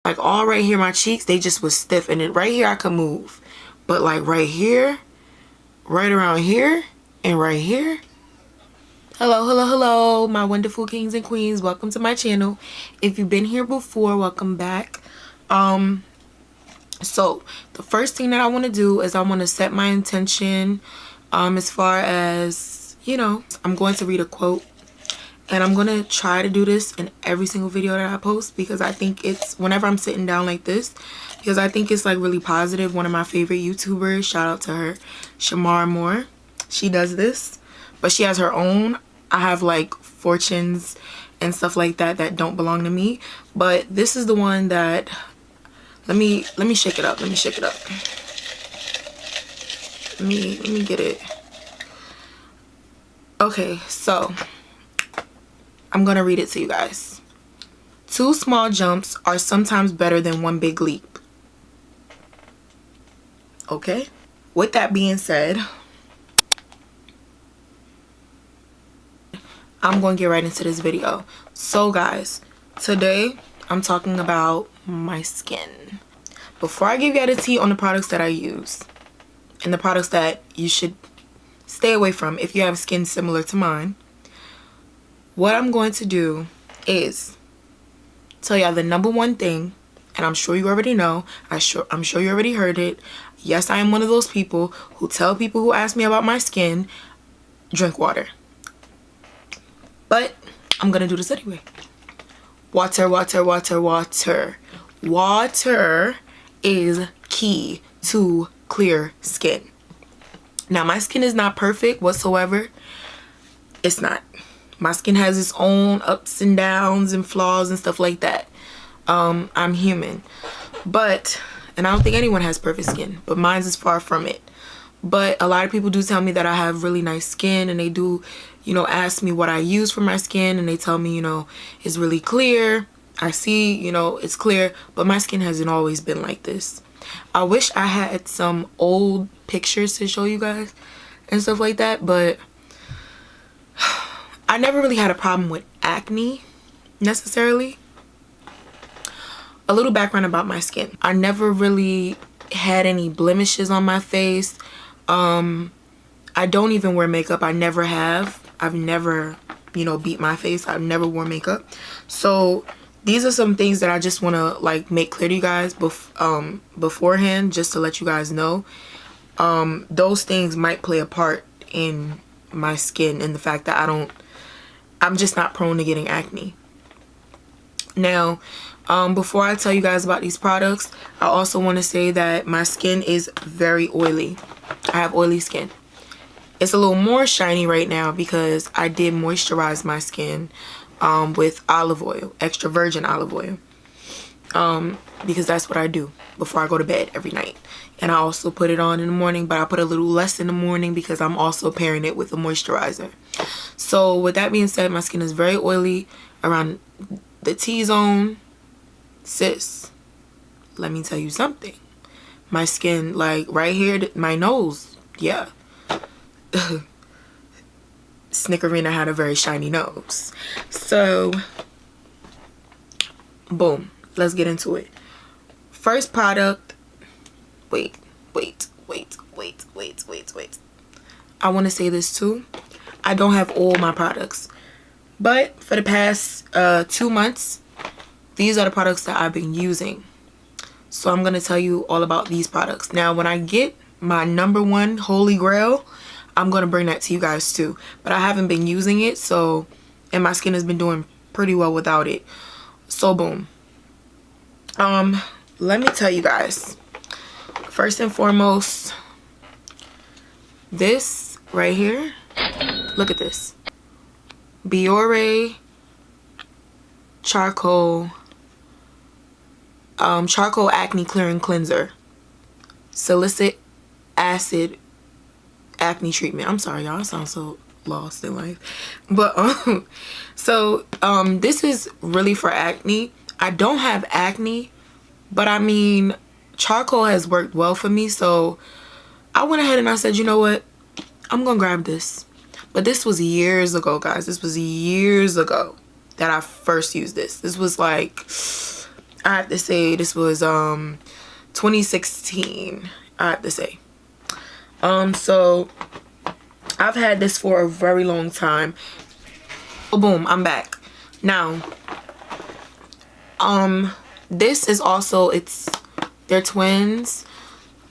Like all right here, my cheeks, they just was stiff. And then right here I could move. But like right here, right around here, and right here. Hello, hello, hello, my wonderful kings and queens. Welcome to my channel. If you've been here before, welcome back. So the first thing that I want to do is I want to set my intention as far as, you know, I'm going to read a quote. And I'm going to try to do this in every single video that I post, because I think it's, whenever I'm sitting down like this, because I think it's like really positive. One of my favorite YouTubers, shout out to her, Shamar Moore. She does this, but she has her own. I have like fortunes and stuff like that that don't belong to me. But this is the one that, let me shake it up. Let me shake it up. Let me get it. Okay, so I'm gonna read it to you guys. 2 small jumps are sometimes better than 1 big leap. Okay? With that being said, I'm gonna get right into this video. So guys, today I'm talking about my skin. Before I give you the tea on the products that I use and the products that you should stay away from if you have skin similar to mine, what I'm going to do is tell y'all the #1 thing, and I'm sure you already know. I'm sure you already heard it. Yes, I am one of those people who tell people who ask me about my skin, drink water. But I'm gonna do this anyway. Water, water, water, water. Water is key to clear skin. Now, my skin is not perfect whatsoever. It's not. My skin has its own ups and downs and flaws and stuff like that. I'm human. But, and I don't think anyone has perfect skin, but mine's is far from it. But a lot of people do tell me that I have really nice skin, and they do, you know, ask me what I use for my skin, and they tell me, you know, it's really clear. I see, you know, it's clear, but my skin hasn't always been like this. I wish I had some old pictures to show you guys and stuff like that, but I never really had a problem with acne necessarily. A little background about my skin. I never really had any blemishes on my face. I don't even wear makeup. I never have. I've never, you know, beat my face. I've never worn makeup. So these are some things that I just want to like make clear to you guys beforehand, just to let you guys know. Those things might play a part in my skin and the fact that I'm just not prone to getting acne. Now, before I tell you guys about these products, I also want to say that my skin is very oily. I have oily skin. It's a little more shiny right now because I did moisturize my skin with olive oil, extra virgin olive oil, because that's what I do before I go to bed every night. And I also put it on in the morning, but I put a little less in the morning because I'm also pairing it with a moisturizer. So with that being said, my skin is very oily around the T-zone. Sis, let me tell you something. My skin, like right here, my nose, yeah. Snickerina had a very shiny nose. So, boom, let's get into it. First product, wait. I want to say this too. I don't have all my products, but for the past 2 months, these are the products that I've been using. So I'm going to tell you all about these products. Now, when I get my #1 holy grail, I'm going to bring that to you guys too. But I haven't been using it, so, and my skin has been doing pretty well without it. So boom. Let me tell you guys. First and foremost, this right here. Look at this. Biore Charcoal Acne Clearing Cleanser. Salicylic Acid Acne Treatment. I'm sorry, y'all. I sound so lost in life. But this is really for acne. I don't have acne, but I mean, charcoal has worked well for me, so I went ahead and I said, you know what, I'm gonna grab this. But this was years ago, guys. This was years ago that I first used this. This was like I have to say this was 2016, I have to say. So I've had this for a very long time. Oh, boom, I'm back. Now, this is also, they're twins.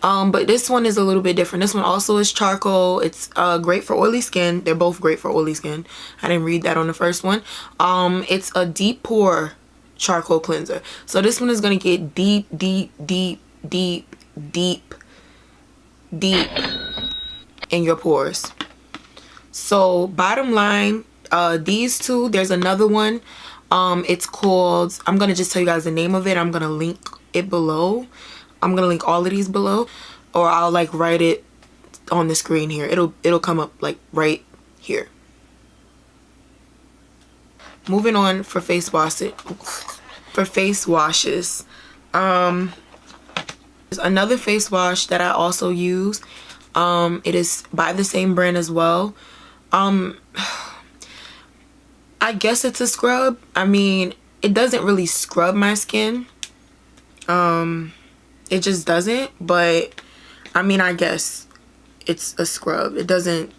But this one is a little bit different. This one also is charcoal. It's great for oily skin. They're both great for oily skin. I didn't read that on the first one. It's a deep pore charcoal cleanser. So this one is gonna get deep, deep, deep, deep, deep, deep in your pores. So bottom line, these two, there's another one. It's called, I'm gonna just tell you guys the name of it. I'm gonna link it below. I'm gonna link all of these below, or I'll like write it on the screen here. It'll come up like right here. Moving on for face washes. There's another face wash that I also use. It is by the same brand as well. I guess it's a scrub. I mean, it doesn't really scrub my skin. It just doesn't, but I mean, I guess it's a scrub. It doesn't,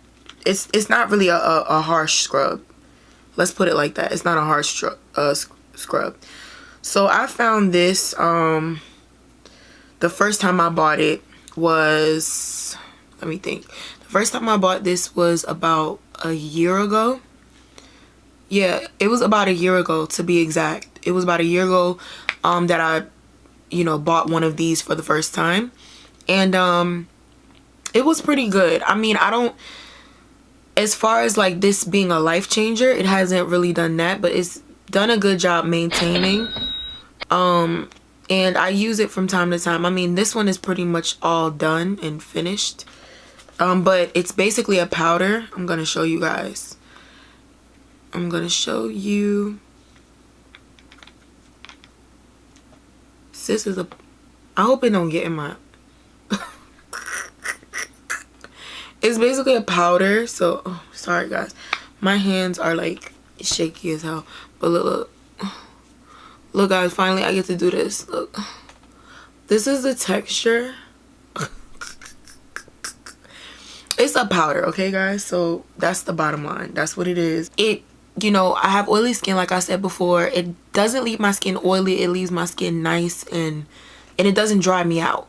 it's not really a harsh scrub. Let's put it like that. It's not a harsh scrub. So I found this, the first time I bought it was, let me think. The first time I bought this was about a year ago. Yeah, it was about a year ago to be exact. It was about a year ago that I, you know, bought one of these for the first time, and it was pretty good. I mean, I don't, as far as like this being a life changer, it hasn't really done that, but it's done a good job maintaining. And I use it from time to time. I mean, this one is pretty much all done and finished, but it's basically a powder. I'm gonna show you guys. I'm gonna show you. This is a, I hope it don't get in my it's basically a powder. So oh, sorry guys, my hands are like shaky as hell, but look guys, finally I get to do this. Look, this is the texture. It's a powder, okay guys? So that's the bottom line. That's what it is. It, you know, I have oily skin, like I said before. It doesn't leave my skin oily. It leaves my skin nice, and it doesn't dry me out.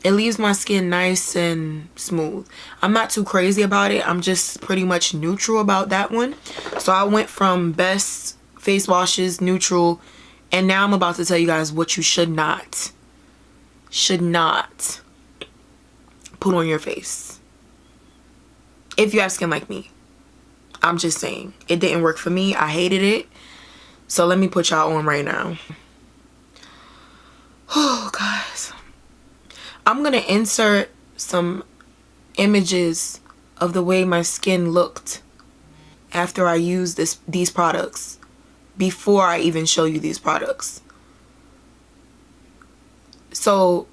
It leaves my skin nice and smooth. I'm not too crazy about it. I'm just pretty much neutral about that one. So I went from best face washes, neutral, and now I'm about to tell you guys what you should not put on your face if you have skin like me. I'm just saying, it didn't work for me. I hated it. So let me put y'all on right now. Oh, guys. I'm going to insert some images of the way my skin looked after I used these products, before I even show you these products. So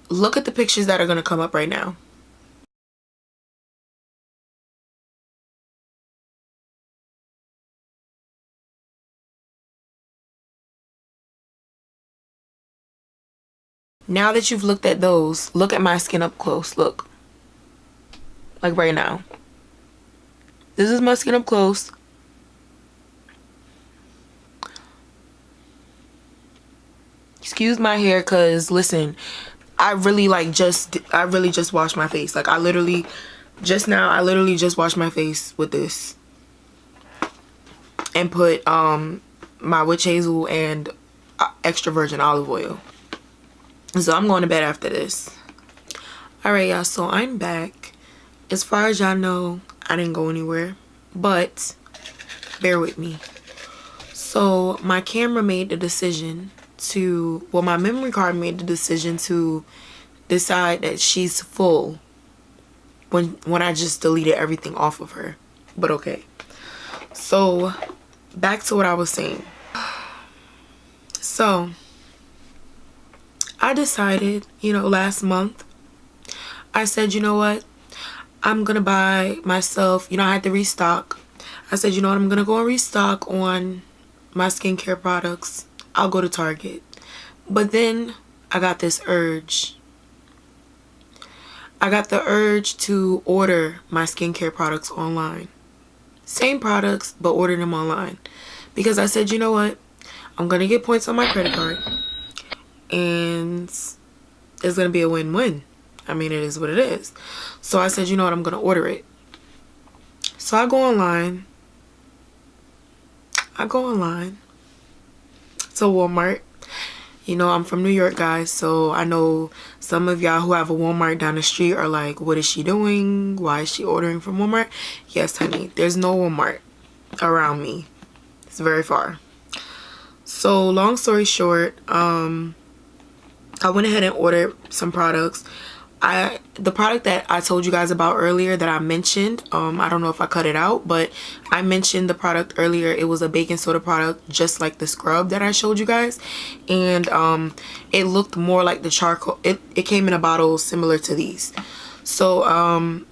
look at the pictures that are going to come up right now. Now that you've looked at those, look at my skin up close. Look. Like right now. This is my skin up close. Excuse my hair, cause listen, I really just washed my face. Like I literally just washed my face with this and put my witch hazel and extra virgin olive oil. So I'm going to bed after this. Alright y'all, so I'm back. As far as y'all know, I didn't go anywhere, but bear with me. So my camera made the decision to, well, my memory card made the decision to decide that she's full when I just deleted everything off of her. But okay. So back to what I was saying. So I decided, you know, last month, I said, you know what, I'm gonna buy myself, you know, I had to restock. I said, you know what, I'm gonna go and restock on my skincare products. I'll go to Target. But then I got this urge. I got the urge to order my skincare products online. Same products, but order them online. Because I said, you know what? I'm going to get points on my credit card. And it's going to be a win-win. I mean, it is what it is. So I said, you know what? I'm going to order it. So I go online. to Walmart. You know, I'm from New York, guys, so I know some of y'all who have a Walmart down the street are like, what is she doing? Why is she ordering from Walmart? Yes, honey, there's no Walmart around me. It's very far. So long story short, I went ahead and ordered some products. The product that I told you guys about earlier that I mentioned, I don't know if I cut it out, but I mentioned the product earlier. It was a baking soda product, just like the scrub that I showed you guys, and it looked more like the charcoal. It came in a bottle similar to these. So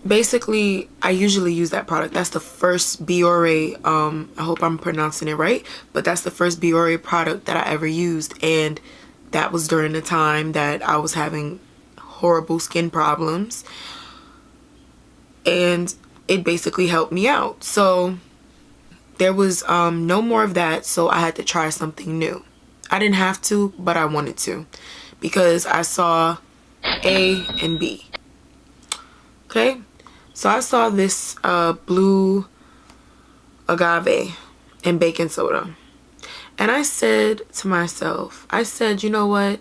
basically I usually use that product. That's the first Biore, I hope I'm pronouncing it right, but that's the first Biore product that I ever used, and that was during the time that I was having horrible skin problems, and it basically helped me out. So there was no more of that, so I had to try something new. I didn't have to, but I wanted to, because I saw A and B. Okay, so I saw this blue agave and baking soda. And I said to myself, I said, you know what?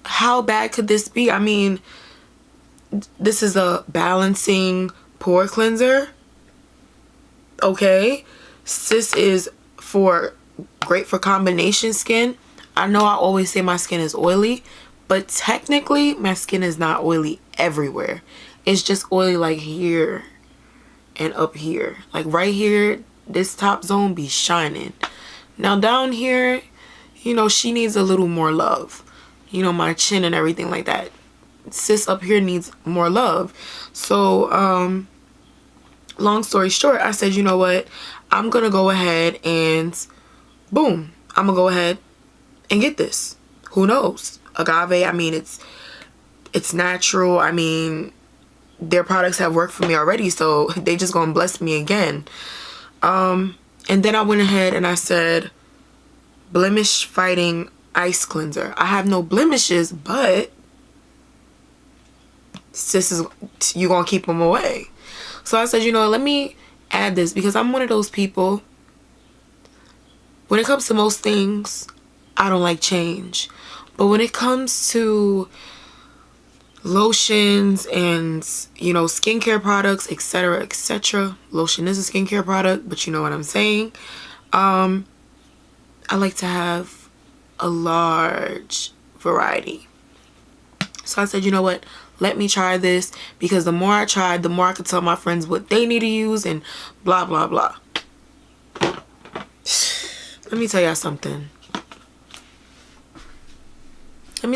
How bad could this be? I mean, this is a balancing pore cleanser. Okay. This is great for combination skin. I know I always say my skin is oily, but technically my skin is not oily everywhere. It's just oily like here and up here. Like right here, this top zone be shining. Now down here, you know, she needs a little more love. You know, my chin and everything like that. Sis up here needs more love. So long story short, I said, you know what, I'm gonna go ahead and boom, I'm gonna go ahead and get this. Who knows? Agave, I mean, it's natural. I mean, their products have worked for me already, so they just gonna bless me again. And then I went ahead and I said, blemish fighting ice cleanser. I have no blemishes, but sis is, you gonna keep them away. So I said, you know, let me add this, because I'm one of those people, when it comes to most things, I don't like change. But when it comes to lotions and, you know, skincare products, etc., etc., lotion is a skincare product, but you know what I'm saying, I like to have a large variety. So I said, you know what, let me try this, because the more I tried, the more I could tell my friends what they need to use and blah blah blah. Let me tell y'all something. And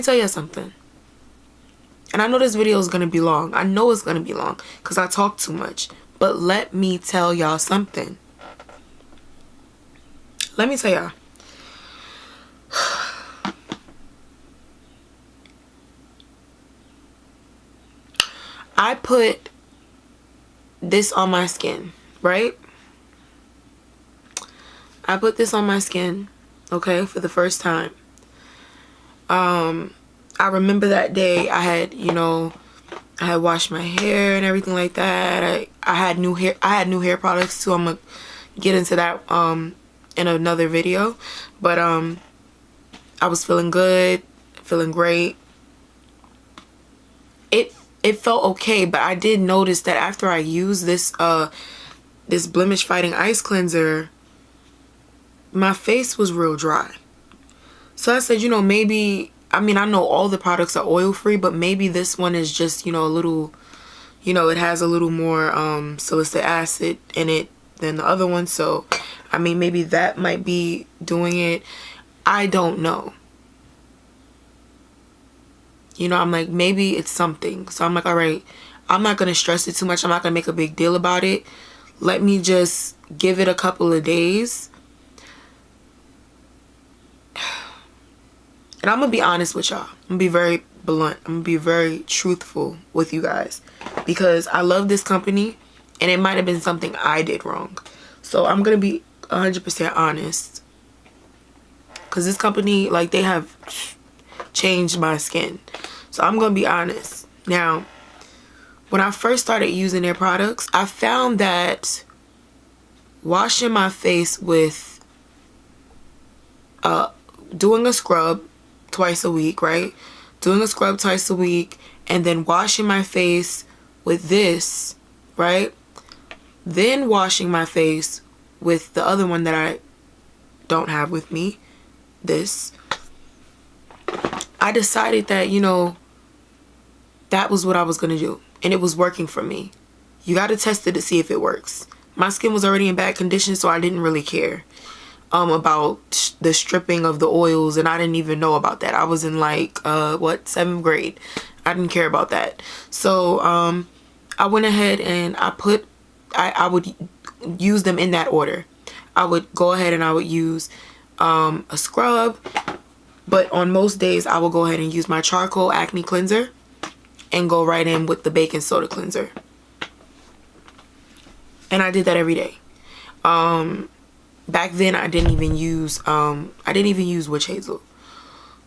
I know this video is gonna be long. I know it's gonna be long because I talk too much. But let me tell y'all something. Let me tell y'all. I put this on my skin, right? I put this on my skin, okay, for the first time. I remember that day I had, you know, I had washed my hair and everything like that. I had new hair products too. I'm gonna get into that in another video. But I was feeling good, feeling great. It felt okay, but I did notice that after I used this this blemish fighting ice cleanser, my face was real dry. So I said, you know, maybe, I mean, I know all the products are oil free, but maybe this one is just, you know, a little, you know, it has a little more salicylic acid in it than the other one. So I mean, maybe that might be doing it. I don't know. You know, I'm like, maybe it's something. So I'm like, all right, I'm not going to stress it too much. I'm not going to make a big deal about it. Let me just give it a couple of days. And I'm gonna be honest with y'all. I'm gonna be very blunt. I'm gonna be very truthful with you guys, because I love this company and it might have been something I did wrong. So I'm gonna be 100% honest, because this company, like, they have changed my skin. So I'm gonna be honest. Now, when I first started using their products, I found that washing my face with doing a scrub twice a week, right? Doing a scrub twice a week, and then washing my face with this, right? Then washing my face with the other one that I don't have with me, this. I decided that, you know, that was what I was gonna do, and it was working for me. You gotta test it to see if it works. My skin was already in bad condition, so I didn't really care about the stripping of the oils, and I didn't even know about that. I was in like what, 7th grade. I didn't care about that. So I went ahead and I would use them in that order. I would go ahead and I would use a scrub, but on most days I will go ahead and use my charcoal acne cleanser and go right in with the baking soda cleanser. And I did that every day. Back then I didn't even use witch hazel.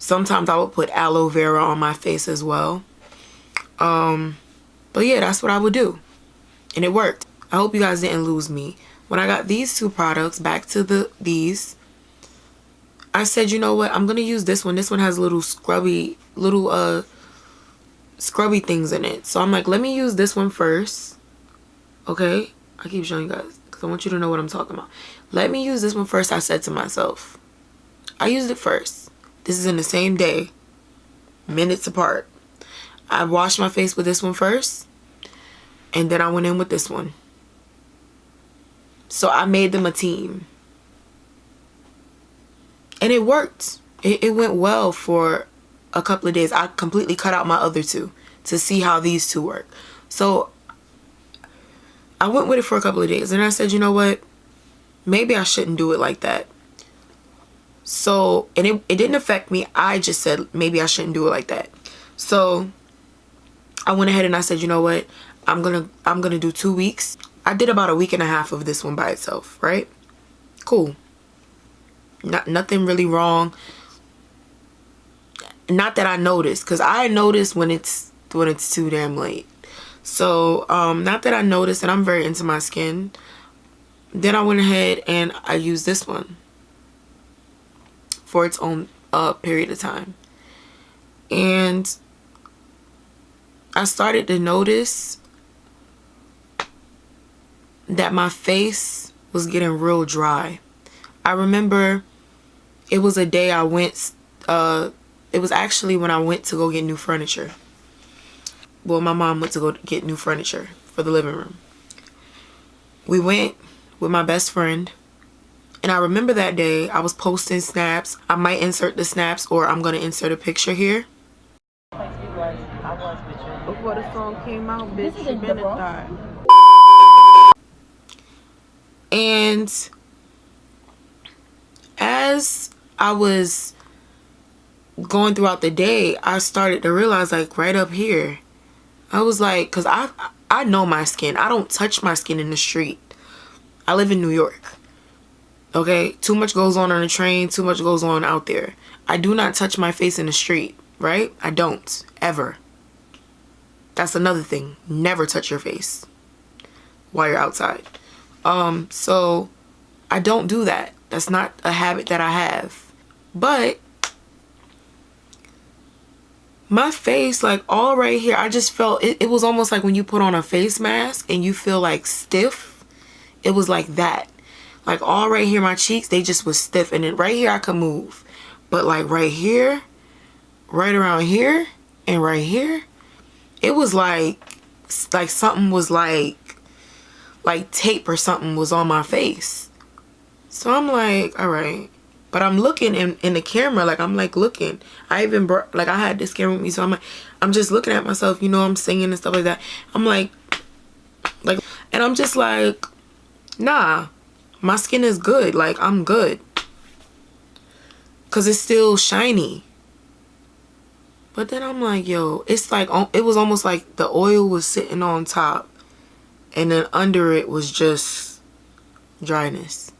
Sometimes I would put aloe vera on my face as well. But yeah, that's what I would do, and it worked. I hope you guys didn't lose me. When I got these two products, back to these, I said, you know what, I'm gonna use this one. This one has little scrubby things in it. So I'm like, let me use this one first. Okay, I keep showing you guys because I want you to know what I'm talking about. Let me use this one first, I said to myself. I used it first. This is in the same day, minutes apart. I washed my face with this one first, and then I went in with this one. So I made them a team, and it worked. It went well for a couple of days. I completely cut out my other two to see how these two work. So I went with it for a couple of days, and I said, you know what, maybe I shouldn't do it like that. So, and it didn't affect me. I just said maybe I shouldn't do it like that. So I went ahead and I said, you know what, I'm gonna do 2 weeks. I did about a week and a half of this one by itself, right? Cool. Nothing really wrong. Not that I noticed, because I notice when it's too damn late. So not that I noticed, and I'm very into my skin. Then I went ahead and I used this one for its own period of time, and I started to notice that my face was getting real dry. I remember it was a day I went, it was actually when I went to go get new furniture. Well, my mom went to go get new furniture for the living room. We went with my best friend, and I remember that day I was posting snaps. I might insert the snaps, or I'm gonna insert a picture here. Before the song came out, bitch, you been a and as I was going throughout the day, I started to realize, like, right up here, I was like, because I know my skin. I don't touch my skin in the street. I live in New York. Okay? Too much goes on the train. Too much goes on out there. I do not touch my face in the street. Right? I don't. Ever. That's another thing. Never touch your face while you're outside. So I don't do that. That's not a habit that I have. But my face, like all right here, I just felt it was almost like when you put on a face mask and you feel like stiff. It was like that. Like all right here, my cheeks, they just was stiff. And then right here I could move. But like right here, right around here, and right here, it was like something was like tape or something was on my face. So I'm like, all right. But I'm looking in the camera, like I'm like looking. I even brought, like I had this camera with me, so I'm just looking at myself, you know, I'm singing and stuff like that. I'm like, and I'm just like, nah, my skin is good. Like, I'm good. Because it's still shiny. But then I'm like, yo, it's like, it was almost like the oil was sitting on top. And then under it was just dryness.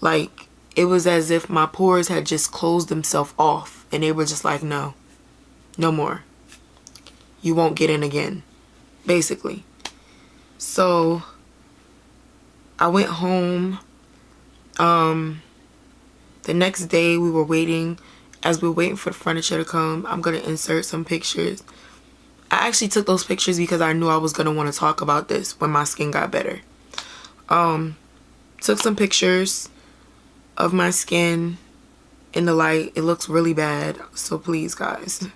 Like, it was as if my pores had just closed themselves off. And they were just like, no. No more. You won't get in again. Basically. So, I went home. The next day we were waiting. As we were waiting for the furniture to come, I'm going to insert some pictures. I actually took those pictures because I knew I was going to want to talk about this when my skin got better. Took some pictures of my skin in the light. It looks really bad. So please, guys.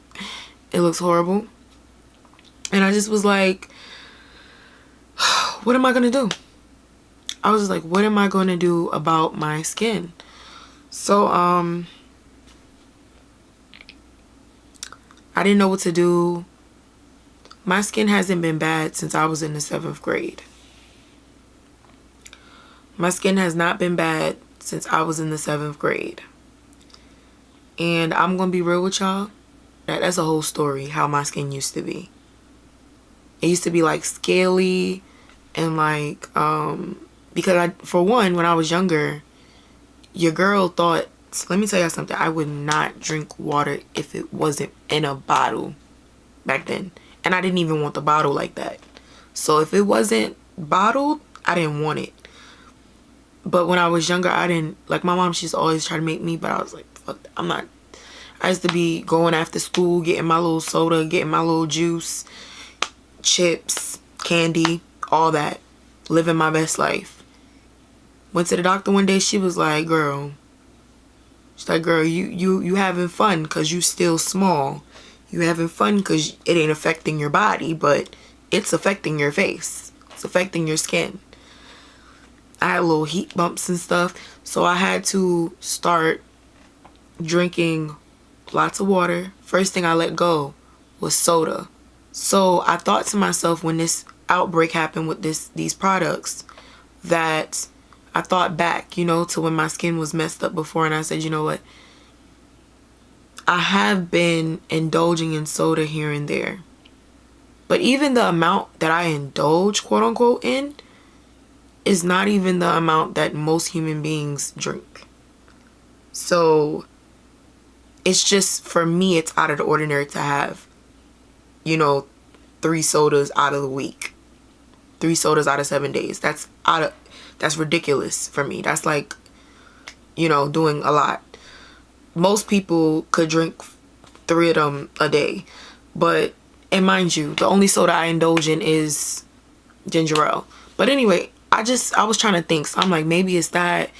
It looks horrible. And I just was like, what am I going to do? I was just like, what am I going to do about my skin? So, I didn't know what to do. My skin hasn't been bad since I was in the 7th grade. My skin has not been bad since I was in the 7th grade. And I'm going to be real with y'all. That's a whole story, how my skin used to be. It used to be like scaly and like, because for one, when I was younger, your girl thought, let me tell you something, I would not drink water if it wasn't in a bottle back then. And I didn't even want the bottle like that. So if it wasn't bottled, I didn't want it. But when I was younger, I didn't, like my mom, she's always trying to make me, but I was like, fuck, I'm not. I used to be going after school, getting my little soda, getting my little juice, chips, candy, all that. Living my best life. Went to the doctor one day, she was like, girl, you having fun because you still small. You having fun because it ain't affecting your body, but it's affecting your face. It's affecting your skin. I had little heat bumps and stuff, so I had to start drinking lots of water. First thing I let go was soda. So I thought to myself when this outbreak happened with these products, that I thought back, you know, to when my skin was messed up before, and I said, you know what? I have been indulging in soda here and there. But even the amount that I indulge, quote unquote, in is not even the amount that most human beings drink. So it's just, for me, it's out of the ordinary to have, you know, 3 sodas out of the week. 3 sodas out of 7 days. That's ridiculous for me. That's like, you know, doing a lot. Most people could drink 3 of them a day. But, and mind you, the only soda I indulge in is ginger ale. But anyway, I was trying to think. So I'm like, maybe it's that.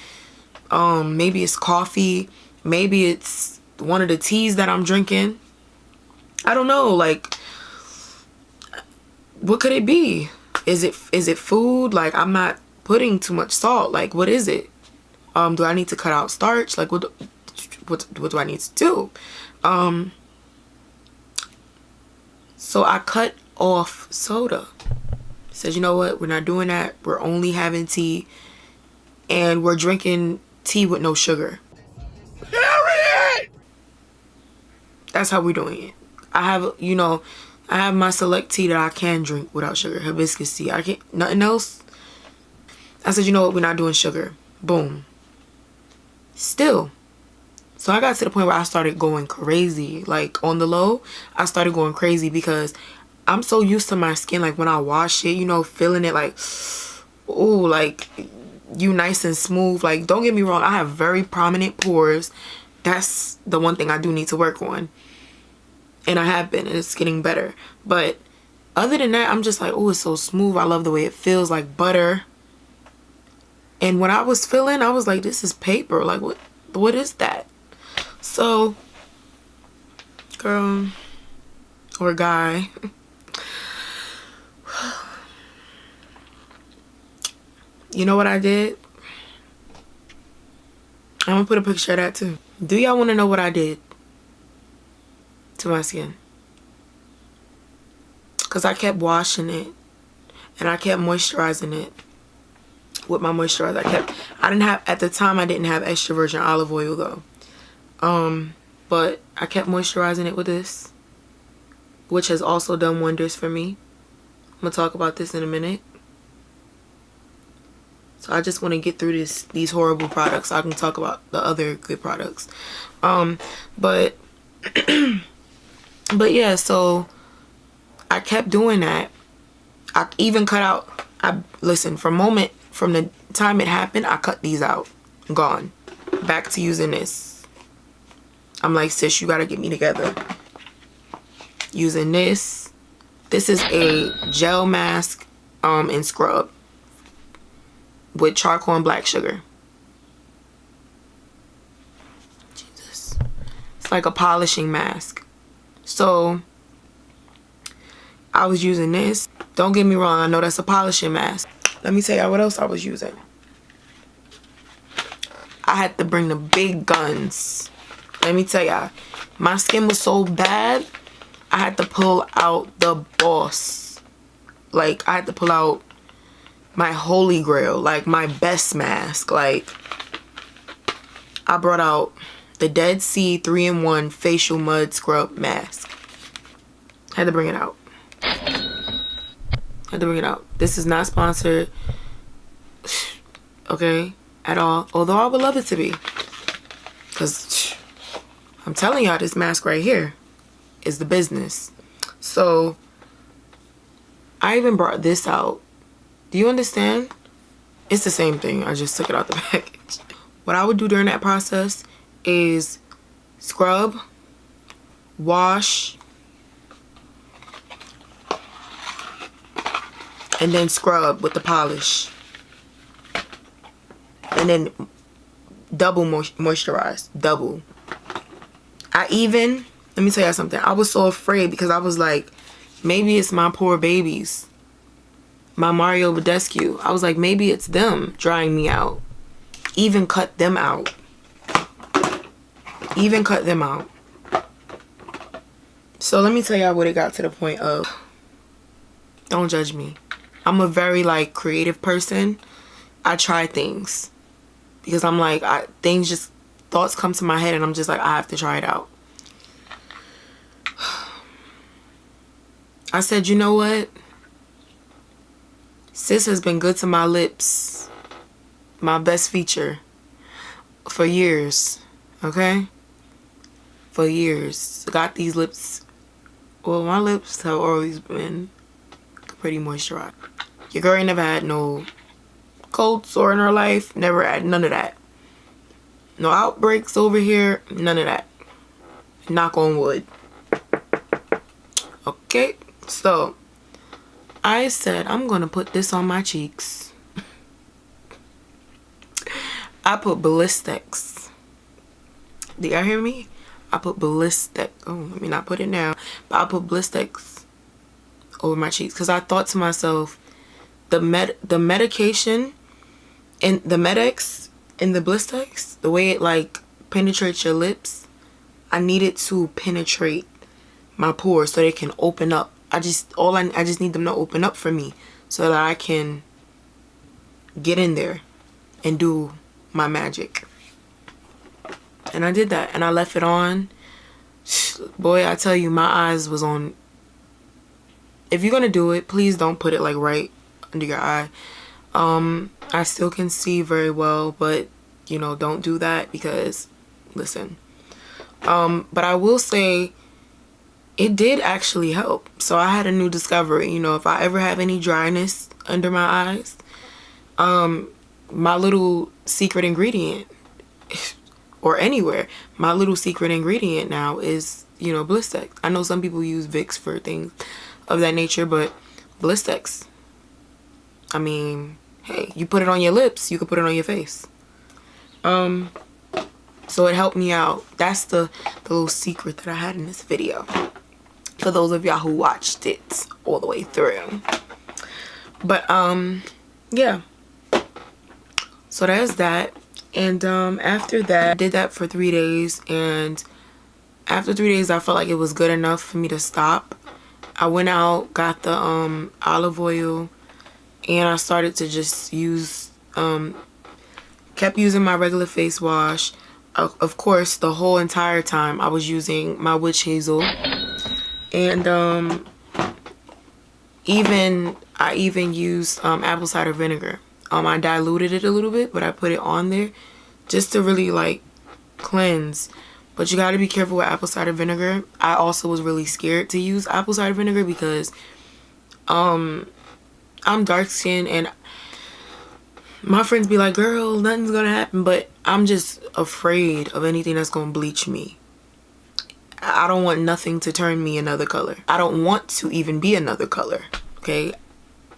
Maybe it's coffee. Maybe it's one of the teas that I'm drinking. I don't know. Like, what could it be? Is it food? Like, I'm not putting too much salt. Like, what is it? Do I need to cut out starch? Like, what do I need to do? So I cut off soda. Said, you know what? We're not doing that. We're only having tea. And we're drinking tea with no sugar. Period! That's how we're doing it. I have, you know, I have my select tea that I can drink without sugar. Hibiscus tea. I can't, nothing else. I said, you know what? We're not doing sugar. Boom. Still. So I got to the point where I started going crazy. Like, on the low, I started going crazy because I'm so used to my skin. Like, when I wash it, you know, feeling it like, ooh, like, you nice and smooth. Like, don't get me wrong. I have very prominent pores. That's the one thing I do need to work on. And I have been, and it's getting better. But other than that, I'm just like, oh, it's so smooth. I love the way it feels, like butter. And when I was feeling, I was like, this is paper. Like, what is that? So, girl or guy, you know what I did? I'm gonna put a picture of that too. Do y'all want to know what I did to my skin? Because I kept washing it and I kept moisturizing it with my moisturizer. I didn't have, at the time I didn't have extra virgin olive oil though. But I kept moisturizing it with this, which has also done wonders for me. I'm gonna talk about this in a minute. So I just want to get through these horrible products so I can talk about the other good products. But yeah, so I kept doing that. I even cut out, listen, from the time it happened, I cut these out. Gone. Back to using this. I'm like, sis, you gotta get me together. Using this. This is a gel mask and scrub with charcoal and black sugar. Jesus. It's like a polishing mask. So I was using this. Don't get me wrong, I know that's a polishing mask. Let me tell y'all what else I was using. I had to bring the big guns. Let me tell y'all, my skin was so bad, I had to pull out the boss. Like, I had to pull out my holy grail, like my best mask. Like, I brought out the Dead Sea 3-in-1 facial mud scrub mask. Had to bring it out. Had to bring it out. This is not sponsored, okay, at all. Although I would love it to be, because I'm telling y'all, this mask right here is the business. So I even brought this out. Do you understand? It's the same thing. I just took it out the package. What I would do during that process is scrub, wash, and then scrub with the polish. And then double moisturize. Double. Let me tell you something. I was so afraid because I was like, maybe it's my poor babies. My Mario Badescu. I was like, maybe it's them drying me out. Even cut them out. Even cut them out. So let me tell y'all what it got to the point of. Don't judge me. I'm a very like creative person. I try things. Because I'm like, thoughts come to my head and I'm just like, I have to try it out. I said, you know what? Sis has been good to my lips, my best feature, for years, okay? For years. Got these lips, well, my lips have always been pretty moisturized. Your girl ain't never had no cold sore in her life, never had none of that. No outbreaks over here, none of that. Knock on wood. Okay, so I said, I'm gonna put this on my cheeks. I put ballistics. Do y'all hear me? I put ballistic. Oh, let me not put it now. But I put ballistics over my cheeks because I thought to myself, the medication and the Medex and the ballistics, the way it like penetrates your lips, I need it to penetrate my pores so they can open up. I just need them to open up for me so that I can get in there and do my magic. And I did that and I left it on. Boy, I tell you, my eyes was on. If you're gonna do it, please don't put it like right under your eye. I still can see very well, but you know, don't do that because listen. But I will say it did actually help. So I had a new discovery. You know, if I ever have any dryness under my eyes, my little secret ingredient, or anywhere, my little secret ingredient now is, you know, Blistex. I know some people use Vicks for things of that nature, but Blistex, I mean, hey, you put it on your lips, you can put it on your face. So it helped me out. That's the little secret that I had in this video, for those of y'all who watched it all the way through. But yeah, so there's that. And after that, I did that for 3 days, and after 3 days I felt like it was good enough for me to stop. I went out, got the olive oil, and I started to just use kept using my regular face wash. Of course, the whole entire time I was using my witch hazel, and I even used apple cider vinegar. I diluted it a little bit, but I put it on there just to really like cleanse. But you got to be careful with apple cider vinegar. I also was really scared to use apple cider vinegar because I'm dark skinned, and my friends be like, girl, nothing's gonna happen, but I'm just afraid of anything that's gonna bleach me. I don't want nothing to turn me another color. I don't want to even be another color, okay?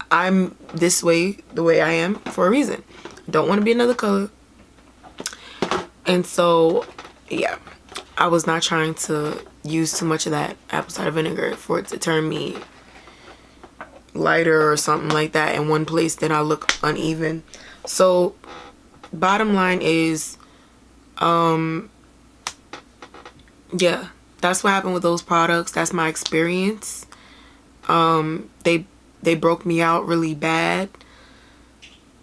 I'm this way, the way I am, for a reason. Don't want to be another color. And so, yeah, I was not trying to use too much of that apple cider vinegar for it to turn me lighter or something like that in one place, then I look uneven. So bottom line is, yeah, that's what happened with those products. That's my experience. They broke me out really bad.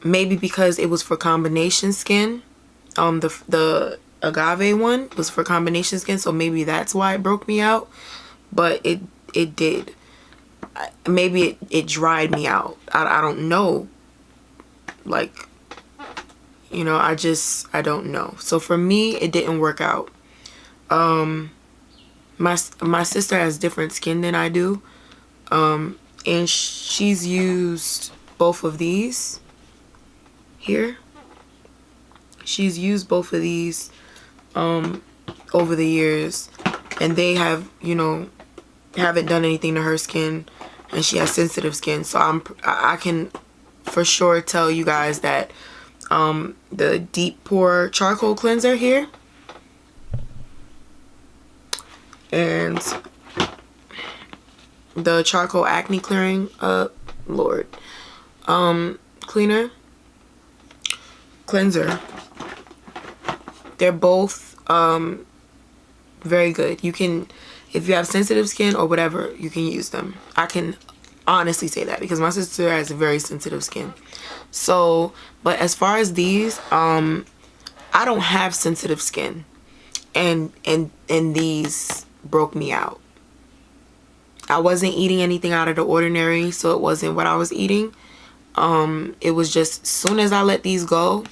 Maybe because it was for combination skin. The agave one was for combination skin, so maybe that's why it broke me out. But it did. Maybe it dried me out. I don't know. Like, you know, I don't know. So for me, it didn't work out. My sister has different skin than I do. And she's used both of these here. She's used both of these over the years, and they have, you know, haven't done anything to her skin, and she has sensitive skin. So I can for sure tell you guys that the deep pore charcoal cleanser here and the charcoal acne clearing cleanser, they're both very good. You can, if you have sensitive skin or whatever, you can use them. I can honestly say that because my sister has very sensitive skin. So, but as far as these, I don't have sensitive skin, and these broke me out. I wasn't eating anything out of the ordinary, so it wasn't what I was eating. It was just, as soon as I let these go,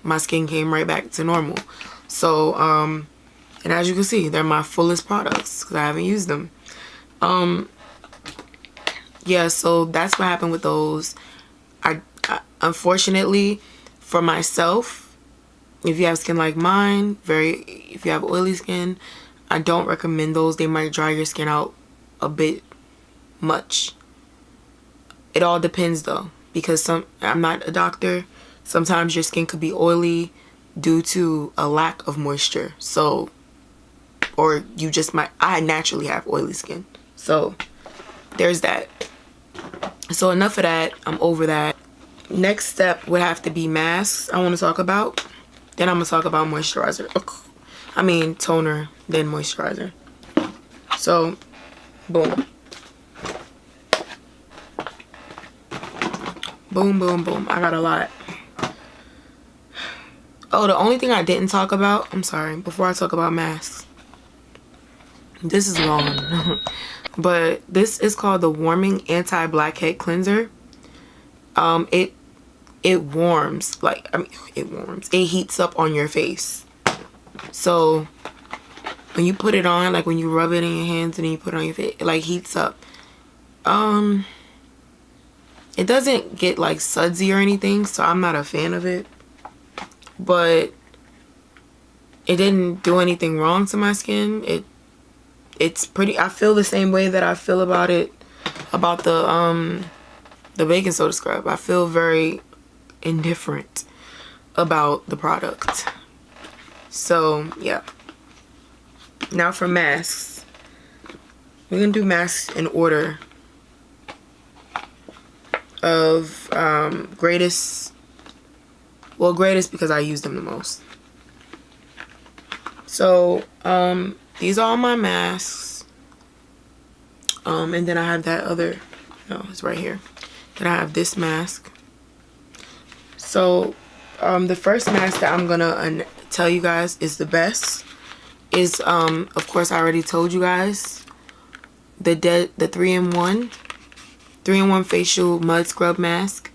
my skin came right back to normal. So, and as you can see, they're my fullest products because I haven't used them. Yeah, so that's what happened with those. I unfortunately, for myself, if you have skin like mine, if you have oily skin, I don't recommend those. They might dry your skin out a bit much. It all depends though, because I'm not a doctor. Sometimes your skin could be oily due to a lack of moisture. So, or you just might, I naturally have oily skin. So there's that. So enough of that. I'm over that. Next step would have to be masks I want to talk about. Then I'm going to talk about moisturizer. I mean toner, then moisturizer. So, boom. Boom, boom, boom. I got a lot. Oh, the only thing I didn't talk about, I'm sorry, before I talk about masks. This is long. But this is called the Warming Anti-Blackhead Cleanser. It warms, like, I mean, it warms. It heats up on your face. So when you put it on, like when you rub it in your hands and then you put it on your face, it like heats up. It doesn't get like sudsy or anything, so I'm not a fan of it. But it didn't do anything wrong to my skin. It's pretty, I feel the same way that I feel about the baking soda scrub. I feel very indifferent about the product. So yeah. Now for masks. We're gonna do masks in order of greatest. Well, greatest because I use them the most. So these are all my masks. And then I have that other, no, it's right here. Then I have this mask. So the first mask that I'm gonna tell you guys is the best is of course I already told you guys, the 3-in-1 facial mud scrub mask.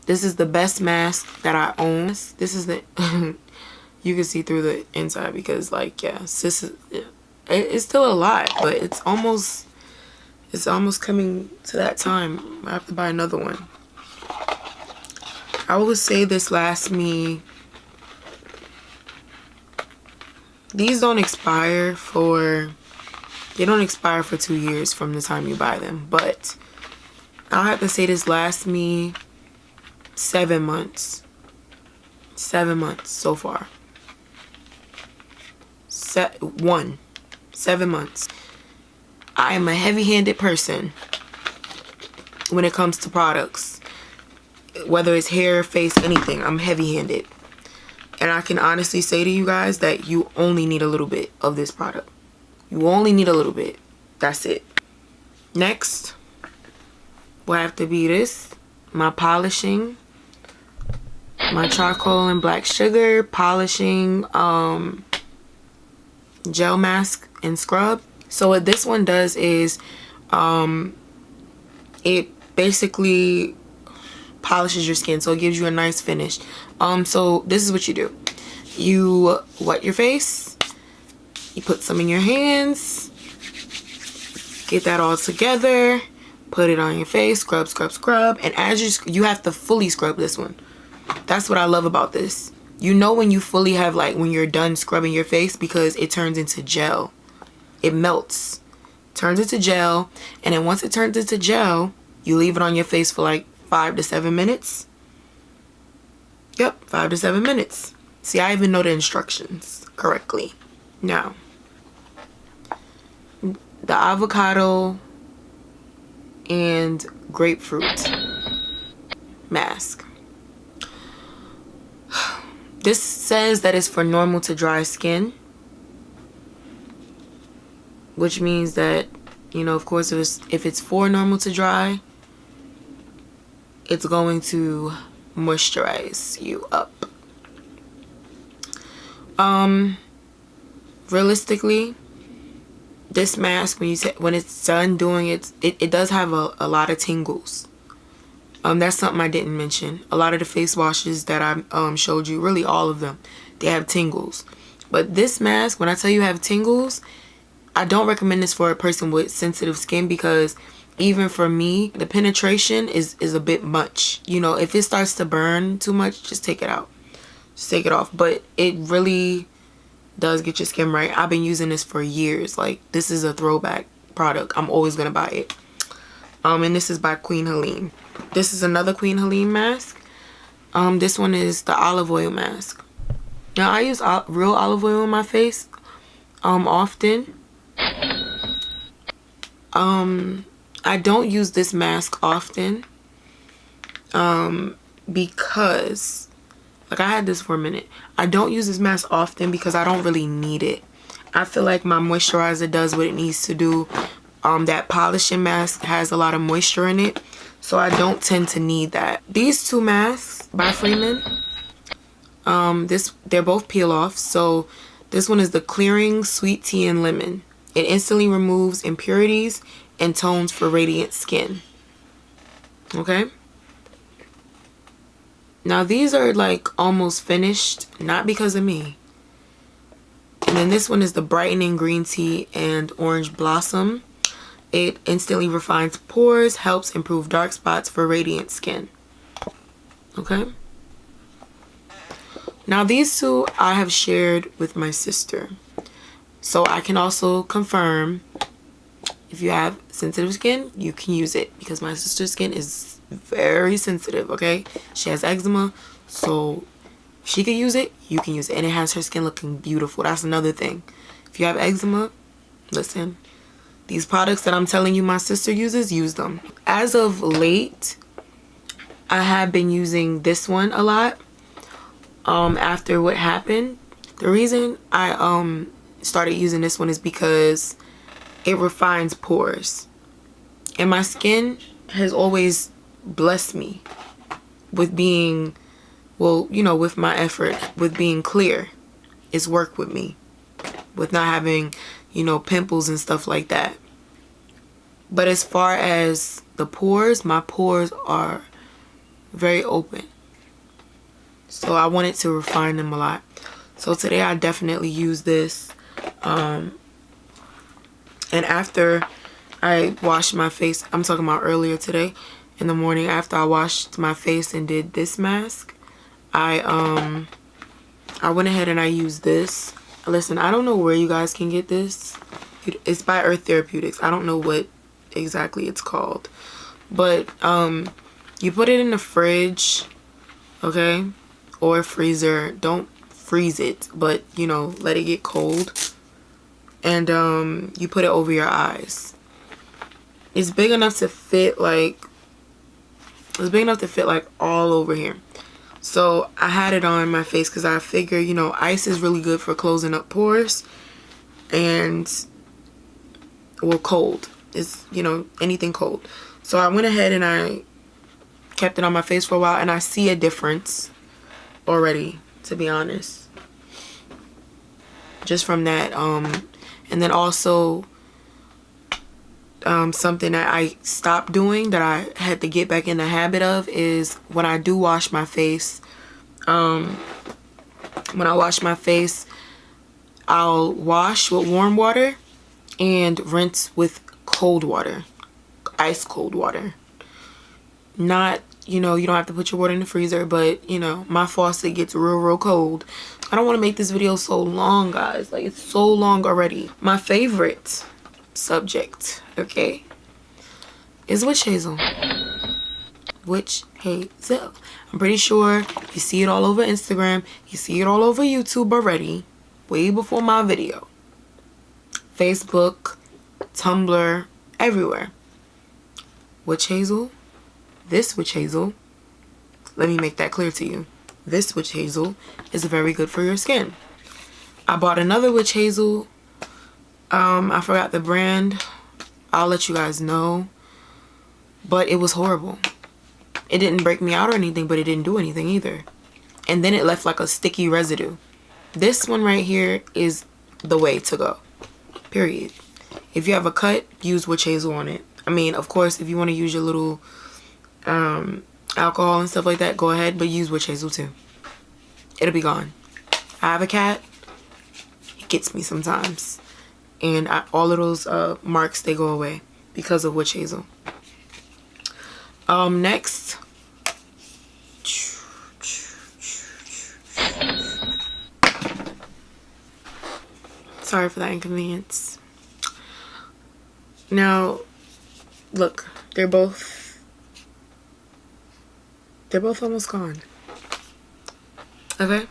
This is the best mask that I own. This is the you can see through the inside because, like, yeah, this is, it's still a lot, but it's almost coming to that time. I have to buy another one. I would say this lasts me, these don't expire for 2 years from the time you buy them, but I'll have to say this lasts me 7 months. 7 months so far. 7 months. I am a heavy-handed person when it comes to products. Whether it's hair, face, anything, I'm heavy-handed. And I can honestly say to you guys that you only need a little bit of this product. You only need a little bit. That's it. Next will have to be this. My polishing. My charcoal and black sugar polishing gel mask and scrub. So what this one does is it basically polishes your skin, so it gives you a nice finish. So this is what you do. You wet your face, you put some in your hands, get that all together, put it on your face, scrub, scrub, scrub, and as you have to fully scrub this one. That's what I love about this. You know when you fully have, like, when you're done scrubbing your face, because it turns into gel. It melts, turns into gel, and then once it turns into gel, you leave it on your face for like 5 to 7 minutes. Yep, 5 to 7 minutes. See, I even know the instructions correctly. Now, the avocado and grapefruit mask. This says that it's for normal to dry skin, which means that, you know, of course, if it's for normal to dry, it's going to moisturize you up. Realistically, this mask, when it's done doing it does have a lot of tingles. That's something I didn't mention. A lot of the face washes that I showed you, really all of them, they have tingles. But this mask, when I tell you have tingles, I don't recommend this for a person with sensitive skin, because even for me, the penetration is a bit much. You know, if it starts to burn too much, just take it out. Just take it off. But it really does get your skin right. I've been using this for years. Like, this is a throwback product. I'm always gonna buy it. And this is by Queen Helene. This is another Queen Helene mask. This one is the olive oil mask. Now, I use real olive oil on my face often. I don't use this mask often because, like, I had this for a minute. I don't use this mask often because I don't really need it. I feel like my moisturizer does what it needs to do. That polishing mask has a lot of moisture in it, so I don't tend to need that. These two masks by Freeman, they're both peel off. So this one is the Clearing Sweet Tea and Lemon. It instantly removes impurities and tones for radiant skin. Okay. Now these are like almost finished, not because of me. And then this one is the Brightening Green Tea and Orange Blossom. It instantly refines pores, helps improve dark spots for radiant skin. Okay. Now these two I have shared with my sister. So I can also confirm, if you have sensitive skin, you can use it, because my sister's skin is very sensitive, okay? She has eczema, so if she can use it, you can use it. And it has her skin looking beautiful. That's another thing. If you have eczema, listen, these products that I'm telling you my sister uses, use them. As of late, I have been using this one a lot. After what happened, the reason I started using this one is because it refines pores, and my skin has always blessed me with being well, you know, with my effort with being clear, it's worked with me with not having, you know, pimples and stuff like that. But as far as the pores, my pores are very open, so I wanted to refine them a lot. So today I definitely use this, and after I washed my face, I'm talking about earlier today in the morning, after I washed my face and did this mask, I went ahead and I used this. Listen, I don't know where you guys can get this. It's by Earth Therapeutics. I don't know what exactly it's called, but you put it in the fridge, okay, or freezer. Don't freeze it, but you know, let it get cold, and you put it over your eyes. It's big enough to fit like all over here. So I had it on my face because I figure, you know, ice is really good for closing up pores, and well, cold is, you know, anything cold. So I went ahead and I kept it on my face for a while, and I see a difference already, to be honest, just from that. And then also something that I stopped doing that I had to get back in the habit of is when I do wash my face, I'll wash with warm water and rinse with cold water, ice cold water. Not, you know, you don't have to put your water in the freezer, but you know, my faucet gets real cold. I don't want to make this video so long, guys. Like, it's so long already. My favorite subject, okay, is witch hazel. Witch hazel. I'm pretty sure you see it all over Instagram, you see it all over YouTube already, way before my video. Facebook, Tumblr, everywhere. Witch hazel. This witch hazel, let me make that clear to you. This witch hazel is very good for your skin. I bought another witch hazel. I forgot the brand. I'll let you guys know. But it was horrible. It didn't break me out or anything, but it didn't do anything either. And then it left like a sticky residue. This one right here is the way to go. Period. If you have a cut, use witch hazel on it. I mean, of course, if you want to use your little alcohol and stuff like that, go ahead, but use witch hazel too. It'll be gone. I have a cat. He gets me sometimes. And all of those marks, they go away because of witch hazel. Next. Sorry for that inconvenience. Now, look, they're both almost gone. Okay.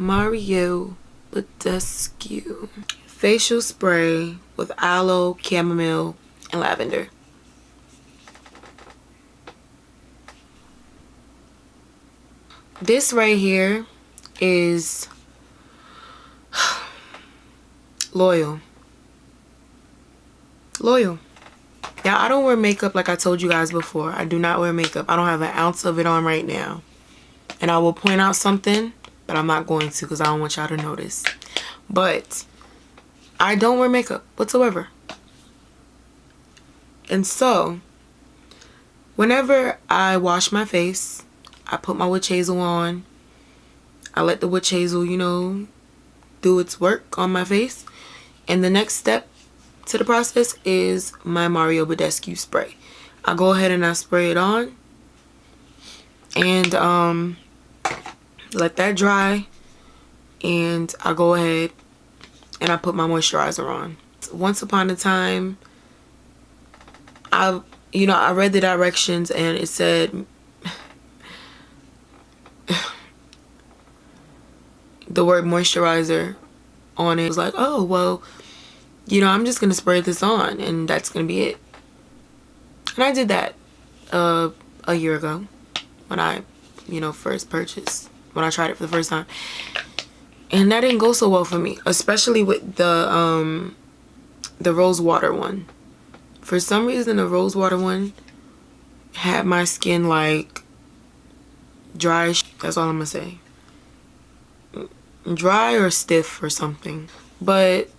Biore Charcoal facial spray with aloe, chamomile, and lavender. This right here is Loyal. Now, I don't wear makeup like I told you guys before. I do not wear makeup. I don't have an ounce of it on right now. And I will point out something, but I'm not going to because I don't want y'all to notice. But I don't wear makeup whatsoever. And so, whenever I wash my face, I put my witch hazel on. I let the witch hazel, you know, do its work on my face. And the next step to the process is my Biore Charcoal spray. I go ahead and I spray it on. And let that dry. And I go ahead and I put my moisturizer on. Once upon a time, I read the directions and it said the word moisturizer on it. I was like, oh, well, you know, I'm just going to spray this on and that's going to be it. And I did that a year ago when I, you know, first purchased, when I tried it for the first time. And that didn't go so well for me, especially with the rose water one. For some reason, the rose water one had my skin like dry. That's all I'm gonna say. Dry or stiff or something. But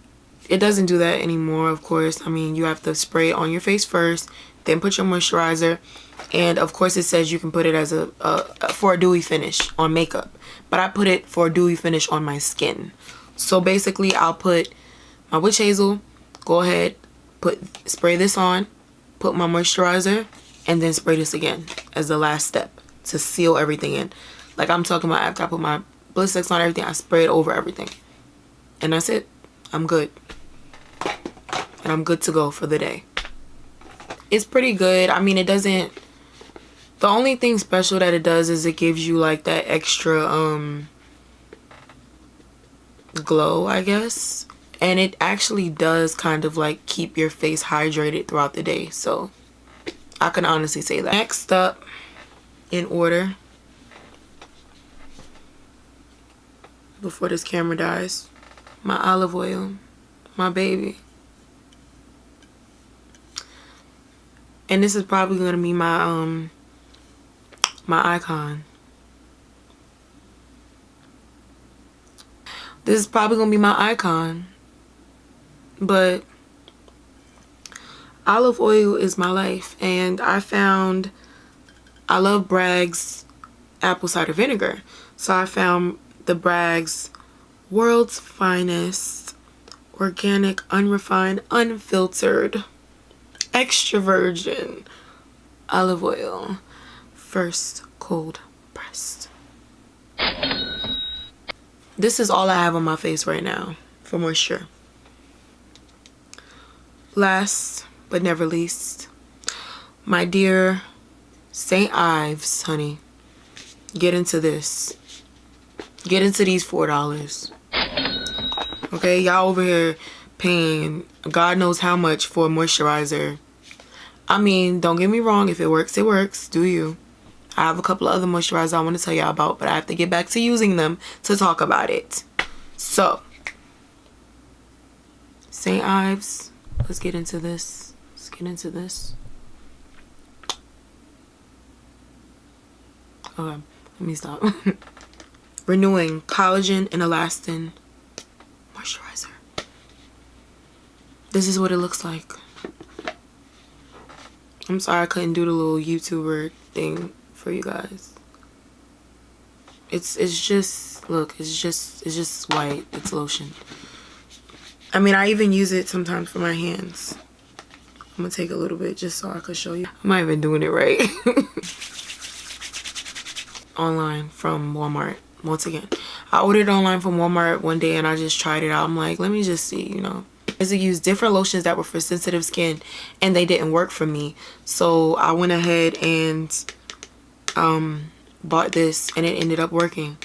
it doesn't do that anymore, of course. I mean, you have to spray it on your face first, then put your moisturizer. And of course it says you can put it as for a dewy finish on makeup, but I put it for a dewy finish on my skin. So basically I'll put my witch hazel, go ahead, spray this on, put my moisturizer, and then spray this again as the last step to seal everything in. Like I'm talking about, after I put my Blistex on everything, I spray it over everything. And that's it. I'm good. And I'm good to go for the day. It's pretty good. I mean, it doesn't... The only thing special that it does is it gives you like that extra glow, I guess. And it actually does kind of like keep your face hydrated throughout the day. So I can honestly say that. Next up, in order, before this camera dies, my olive oil, my baby. And this is probably gonna be my my icon. This is probably gonna be my icon, but olive oil is my life. And I love Bragg's apple cider vinegar, so I found the Bragg's World's Finest Organic Unrefined Unfiltered Extra Virgin Olive Oil, first cold pressed. This is all I have on my face right now for moisture. Last but never least, my dear St. Ives, honey, get into this. Get into these $4. Okay, y'all over here paying God knows how much for a moisturizer. I mean, don't get me wrong, if it works, it works. Do you? I have a couple of other moisturizers I want to tell y'all about, but I have to get back to using them to talk about it. So, St. Ives, let's get into this. Let's get into this. Okay, let me stop. Renewing Collagen and Elastin Moisturizer. This is what it looks like. I'm sorry I couldn't do the little YouTuber thing for you guys. It's just, look, it's just white. It's lotion. I mean, I even use it sometimes for my hands. I'm gonna take a little bit just so I could show you. I'm not even doing it right. Online from Walmart. Once again, I ordered online from Walmart one day and I just tried it out. I'm like, let me just see, you know. I used different lotions that were for sensitive skin and they didn't work for me. So I went ahead and bought this and it ended up working.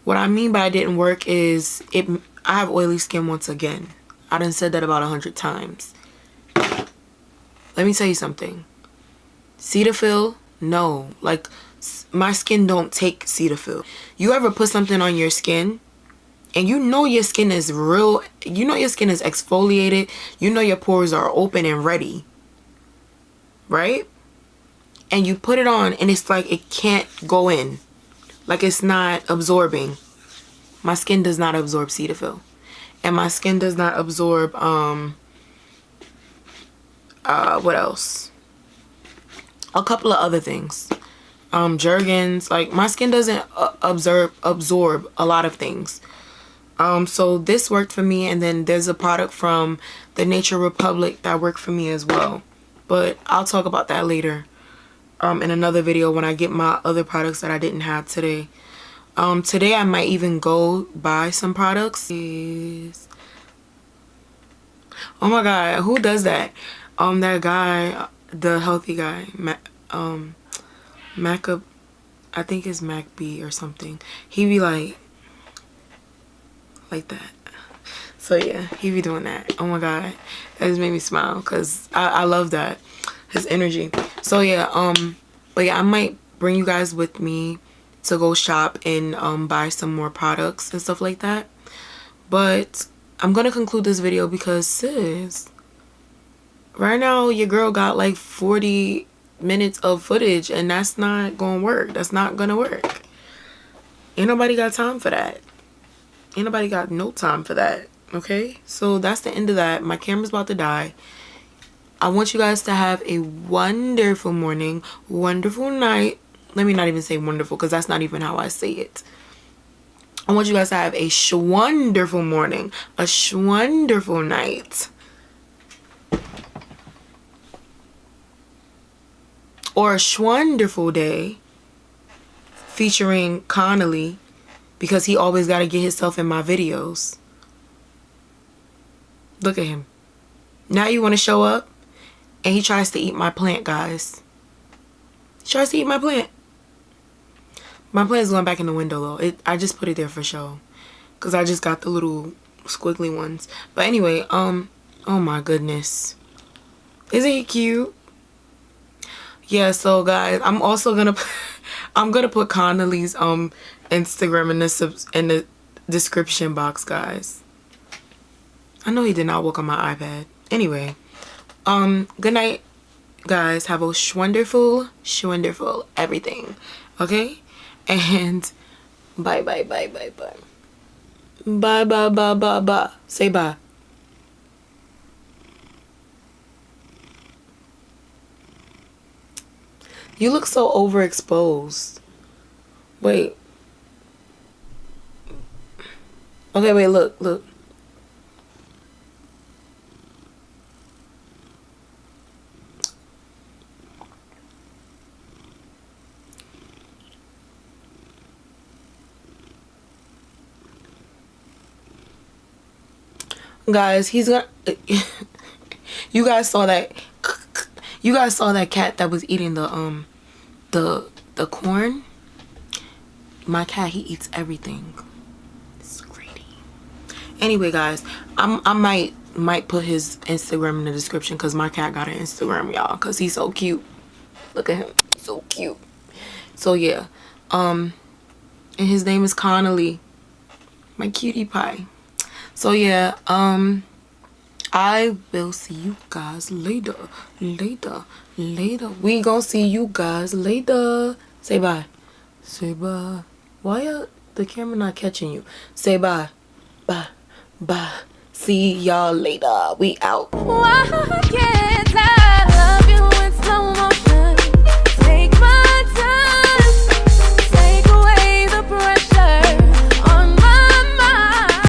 What I mean by it didn't work is I have oily skin once again. I done said that about 100 times. Let me tell you something. Cetaphil, no. Like, my skin don't take Cetaphil. You ever put something on your skin and you know your skin is real, you know your skin is exfoliated, you know your pores are open and ready, right? And you put it on and it's like it can't go in, like it's not absorbing. My skin does not absorb Cetaphil, and my skin does not absorb what else, a couple of other things, Jergens. Like, my skin doesn't absorb a lot of things. So this worked for me, and then there's a product from the Nature Republic that worked for me as well, but I'll talk about that later in another video when I get my other products that I didn't have today. Today I might even go buy some products. Oh my god, who does that? That guy, the healthy guy, I think it's Mac B or something. He be like that. So yeah, he be doing that. Oh my god, that just made me smile because I love that, his energy. So yeah, but yeah, I might bring you guys with me to go shop and buy some more products and stuff like that. But I'm gonna conclude this video because, sis, right now your girl got like 40 minutes of footage, and that's not gonna work. That's not gonna work. Ain't nobody got time for that. Ain't nobody got no time for that. Okay, so that's the end of that. My camera's about to die. I want you guys to have a wonderful morning, wonderful night. Let me not even say wonderful, because that's not even how I say it. I want you guys to have a shwonderful morning, a shwonderful night, or a shwonderful day, featuring Connolly, because he always got to get himself in my videos. Look at him. Now you want to show up, and he tries to eat my plant, guys. He tries to eat my plant. My plant is going back in the window, though. I just put it there for show, because I just got the little squiggly ones. But anyway, oh my goodness. Isn't he cute? Yeah, so guys, I'm also gonna I'm gonna put Connolly's Instagram in the description box, guys. I know he did not work on my iPad. Anyway, good night, guys. Have a shwonderful everything. Okay? And bye. Bye. Say bye. You look so overexposed. Wait. Okay, wait, look. Guys, he's gonna you guys saw that cat that was eating the corn. My cat, he eats everything. It's greedy. Anyway, guys, I might put his Instagram in the description, because my cat got an Instagram, y'all, because he's so cute. Look at him, so cute. So yeah, and his name is Connolly, my cutie pie. So yeah, I will see you guys later. We gonna see you guys later. Say bye. Say bye. Why the camera not catching you? Say bye. Bye. See y'all later. We out.